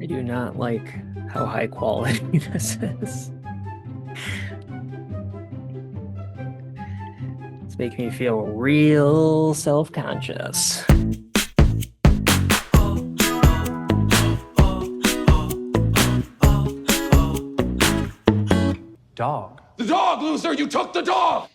I do not like how high quality this is. It's making me feel real self-conscious. Dog. The dog, loser! You took the dog!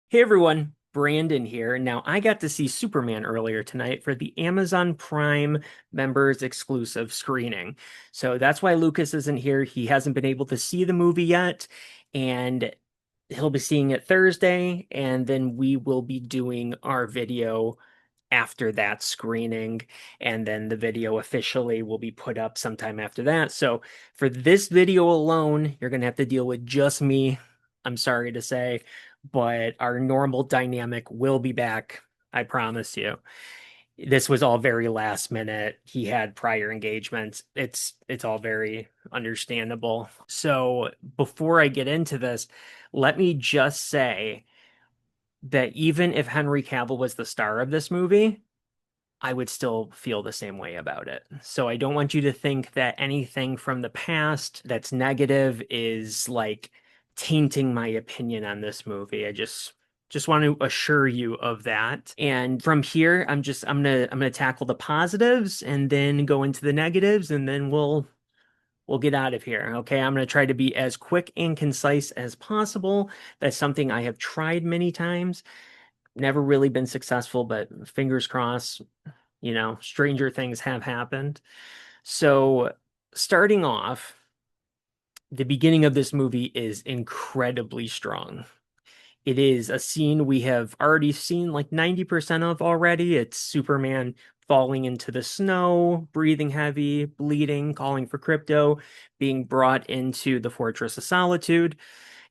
Hey everyone, Brandon here. Now, I got to see Superman earlier tonight for the Amazon Prime members exclusive screening. So that's why Lucas isn't here. He hasn't been able to see the movie yet, and he'll be seeing it Thursday, and then we will be doing our video after that screening, and then the video officially will be put up sometime after that. So for this video alone, you're going to have to deal with just me. I'm sorry to say, but our normal dynamic will be back. I promise you. This was all very last minute. He had prior engagements. It's all very understandable. So before I get into this, let me just say that even if Henry Cavill was the star of this movie, I would still feel the same way about it. So I don't want you to think that anything from the past that's negative is like tainting my opinion on this movie. I just want to assure you of that. And from here, I'm gonna tackle the positives and then go into the negatives, and then we'll get out of here. Okay, I'm gonna try to be as quick and concise as possible. That's something I have tried many times. Never really been successful, but fingers crossed, stranger things have happened. So, starting off, the beginning of this movie is incredibly strong. It is a scene we have already seen like 90% of already. It's Superman falling into the snow, breathing heavy, bleeding, calling for crypto, being brought into the Fortress of Solitude.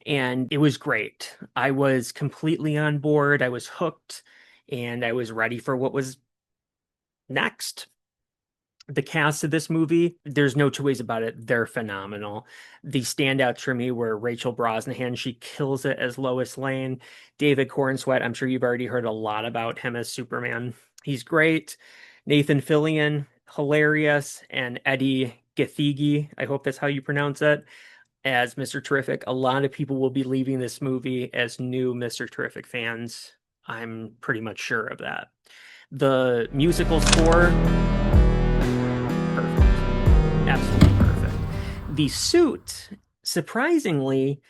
And it was great. I was completely on board. I was hooked and I was ready for what was next. The cast of this movie, there's no two ways about it. They're phenomenal. The standouts for me were Rachel Brosnahan. She kills it as Lois Lane. David Cornsweet, I'm sure you've already heard a lot about him as Superman. He's great. Nathan Fillion, hilarious. And Eddie Gathegi, I hope that's how you pronounce it, as Mr. Terrific. A lot of people will be leaving this movie as new Mr. Terrific fans. I'm pretty much sure of that. The musical score, perfect. Absolutely perfect. The suit, surprisingly,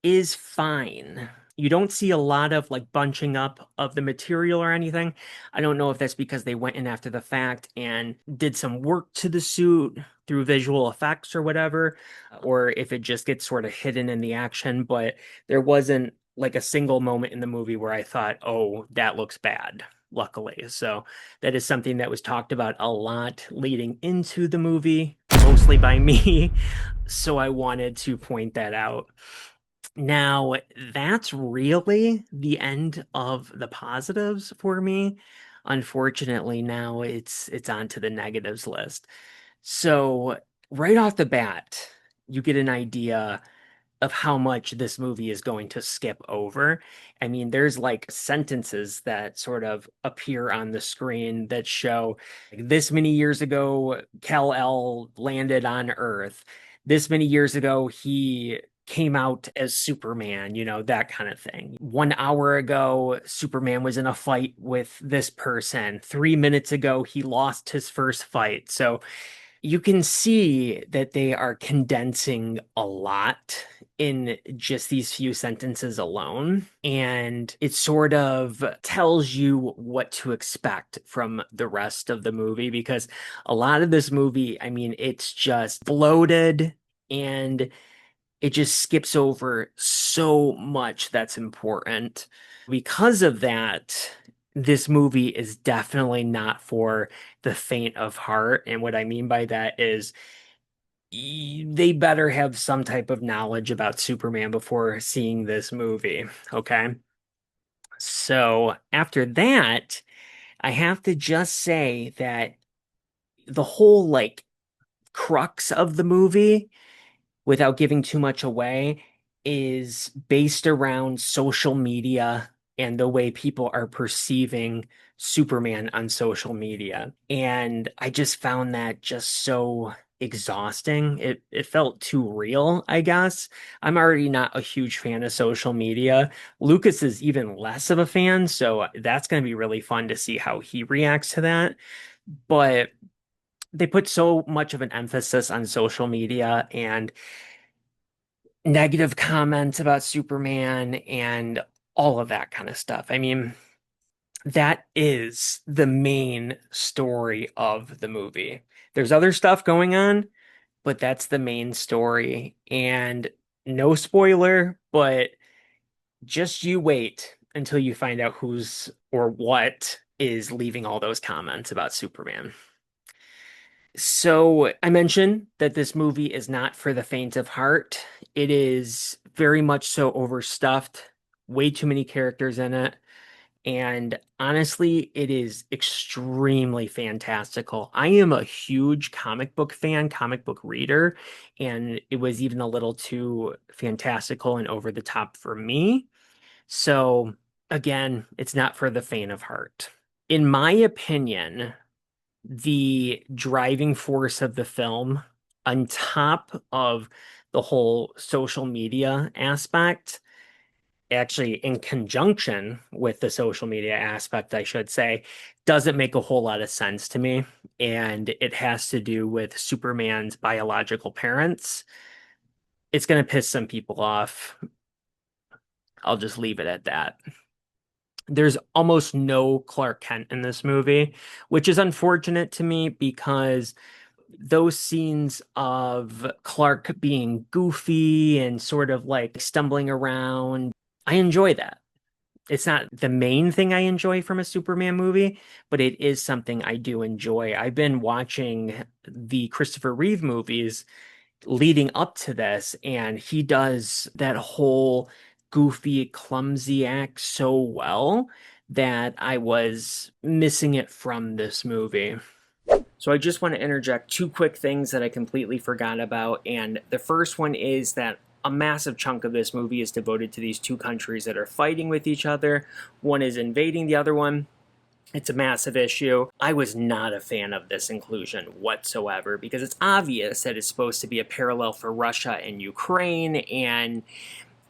is fine. You don't see a lot of like bunching up of the material or anything. I don't know if that's because they went in after the fact and did some work to the suit through visual effects or whatever, or if it just gets sort of hidden in the action, but there wasn't like a single moment in the movie where I thought, oh, that looks bad, luckily. So that is something that was talked about a lot leading into the movie, mostly by me. So I wanted to point that out. Now, that's really the end of the positives for me. Unfortunately, now it's on to the negatives list. So, right off the bat, you get an idea of how much this movie is going to skip over. I mean, there's like sentences that sort of appear on the screen that show like, this many years ago, Kal-El landed on Earth. This many years ago, he came out as Superman, that kind of thing. 1 hour ago, Superman was in a fight with this person. 3 minutes ago, he lost his first fight. So you can see that they are condensing a lot in just these few sentences alone. And it sort of tells you what to expect from the rest of the movie because a lot of this movie, I mean, it's just bloated and it just skips over so much that's important. Because of that, this movie is definitely not for the faint of heart. And what I mean by that is they better have some type of knowledge about Superman before seeing this movie. Okay. So after that, I have to just say that the whole like crux of the movie, without giving too much away, is based around social media and the way people are perceiving Superman on social media. And I just found that just so exhausting. It felt too real, I guess. I'm already not a huge fan of social media. Lucas is even less of a fan, so that's going to be really fun to see how he reacts to that. But they put so much of an emphasis on social media and negative comments about Superman and all of that kind of stuff. I mean, that is the main story of the movie. There's other stuff going on, but that's the main story. And no spoiler, but just you wait until you find out who's or what is leaving all those comments about Superman. So I mentioned that this movie is not for the faint of heart. It is very much so overstuffed, way too many characters in it. And honestly, it is extremely fantastical. I am a huge comic book fan, comic book reader, and it was even a little too fantastical and over the top for me. So, again, it's not for the faint of heart. In my opinion, the driving force of the film, on top of the whole social media aspect, actually in conjunction with the social media aspect, I should say, doesn't make a whole lot of sense to me. And it has to do with Superman's biological parents. It's going to piss some people off. I'll just leave it at that. There's almost no Clark Kent in this movie, which is unfortunate to me because those scenes of Clark being goofy and sort of like stumbling around, I enjoy that. It's not the main thing I enjoy from a Superman movie, but it is something I do enjoy. I've been watching the Christopher Reeve movies leading up to this, and he does that whole goofy, clumsy act so well that I was missing it from this movie. So I just want to interject two quick things that I completely forgot about. And the first one is that a massive chunk of this movie is devoted to these two countries that are fighting with each other. One is invading the other one. It's a massive issue. I was not a fan of this inclusion whatsoever because it's obvious that it's supposed to be a parallel for Russia and Ukraine, and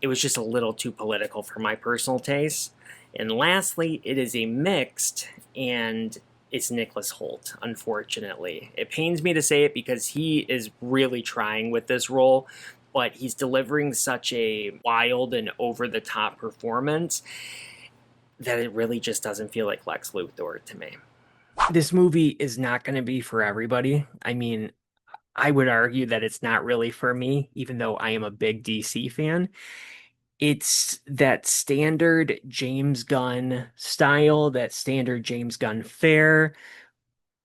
it was just a little too political for my personal taste. And lastly, it is a mixed, and it's Nicholas Hoult, unfortunately. It pains me to say it because he is really trying with this role, but he's delivering such a wild and over the top performance that it really just doesn't feel like Lex Luthor to me. This movie is not going to be for everybody. I mean, I would argue that it's not really for me, even though I am a big DC fan. It's that standard James Gunn style, that standard James Gunn fare.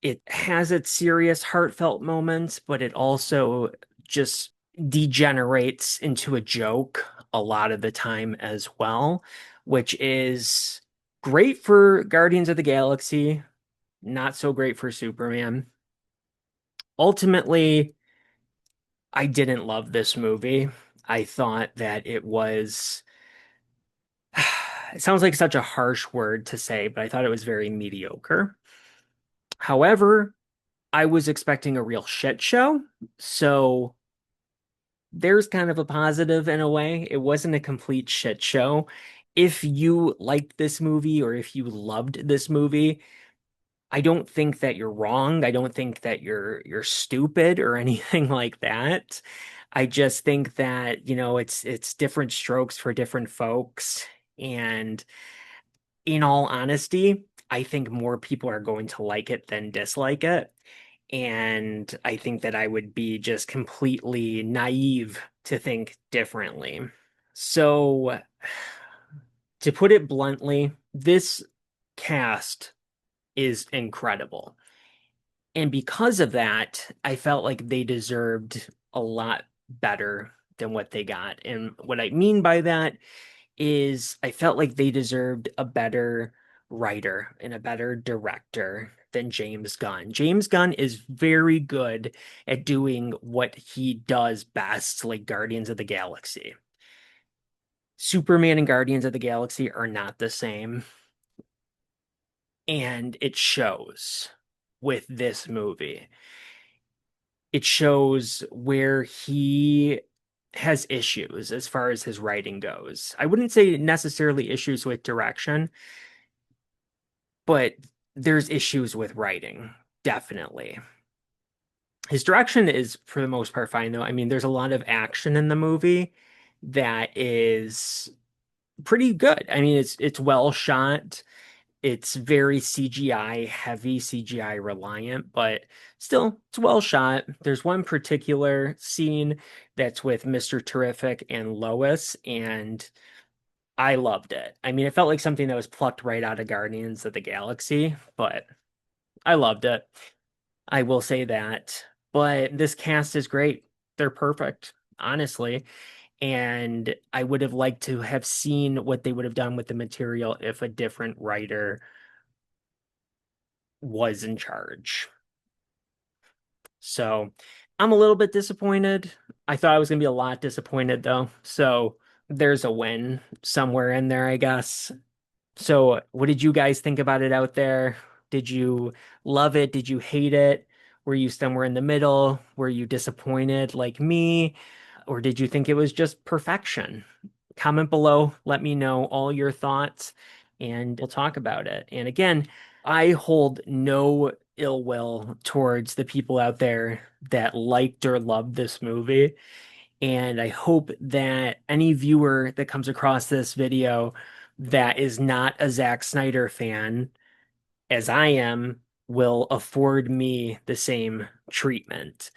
It has its serious, heartfelt moments, but it also just degenerates into a joke a lot of the time as well, which is great for Guardians of the Galaxy, not so great for Superman. Ultimately, I didn't love this movie. I thought that it was, it sounds like such a harsh word to say, but I thought it was very mediocre. However, I was expecting a real shit show, so there's kind of a positive in a way. It wasn't a complete shit show. If you liked this movie or if you loved this movie, I don't think that you're wrong. I don't think that you're stupid or anything like that. I just think that, it's different strokes for different folks. And in all honesty, I think more people are going to like it than dislike it. And I think that I would be just completely naive to think differently. So, to put it bluntly, this cast is incredible. And because of that, I felt like they deserved a lot better than what they got. And what I mean by that is I felt like they deserved a better writer and a better director than James Gunn. James Gunn is very good at doing what he does best, like Guardians of the Galaxy. Superman and Guardians of the Galaxy are not the same, and it shows with this movie. It shows where he has issues as far as his writing goes. I wouldn't say necessarily issues with direction, but there's issues with writing, definitely. His direction is, for the most part, fine, though. I mean, there's a lot of action in the movie that is pretty good. I mean, it's well shot. It's very CGI heavy, CGI reliant, but still, it's well shot. There's one particular scene that's with Mr. Terrific and Lois, and I loved it. I mean, it felt like something that was plucked right out of Guardians of the Galaxy, but I loved it. I will say that. But this cast is great. They're perfect, honestly. And I would have liked to have seen what they would have done with the material if a different writer was in charge. So I'm a little bit disappointed. I thought I was going to be a lot disappointed, though. So there's a win somewhere in there, I guess. So, what did you guys think about it out there? Did you love it? Did you hate it? Were you somewhere in the middle? Were you disappointed like me? Or did you think it was just perfection? Comment below, let me know all your thoughts, and we'll talk about it. And again, I hold no ill will towards the people out there that liked or loved this movie. And I hope that any viewer that comes across this video that is not a Zack Snyder fan, as I am, will afford me the same treatment.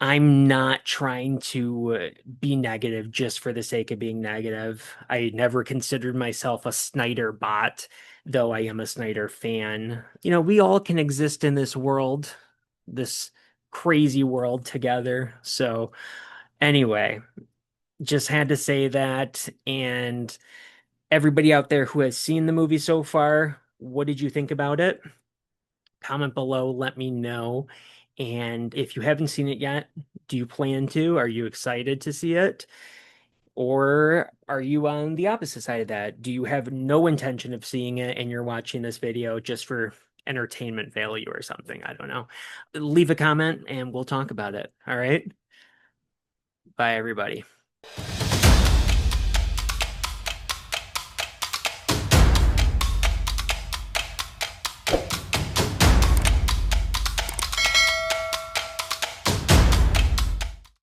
I'm not trying to be negative just for the sake of being negative. I never considered myself a Snyder bot, though I am a Snyder fan. You know, we all can exist in this world, this crazy world together. So, anyway, just had to say that. And everybody out there who has seen the movie so far, what did you think about it? Comment below, let me know. And if you haven't seen it yet, do you plan to? Are you excited to see it? Or are you on the opposite side of that? Do you have no intention of seeing it and you're watching this video just for entertainment value or something? I don't know. Leave a comment and we'll talk about it. All right. Bye, everybody.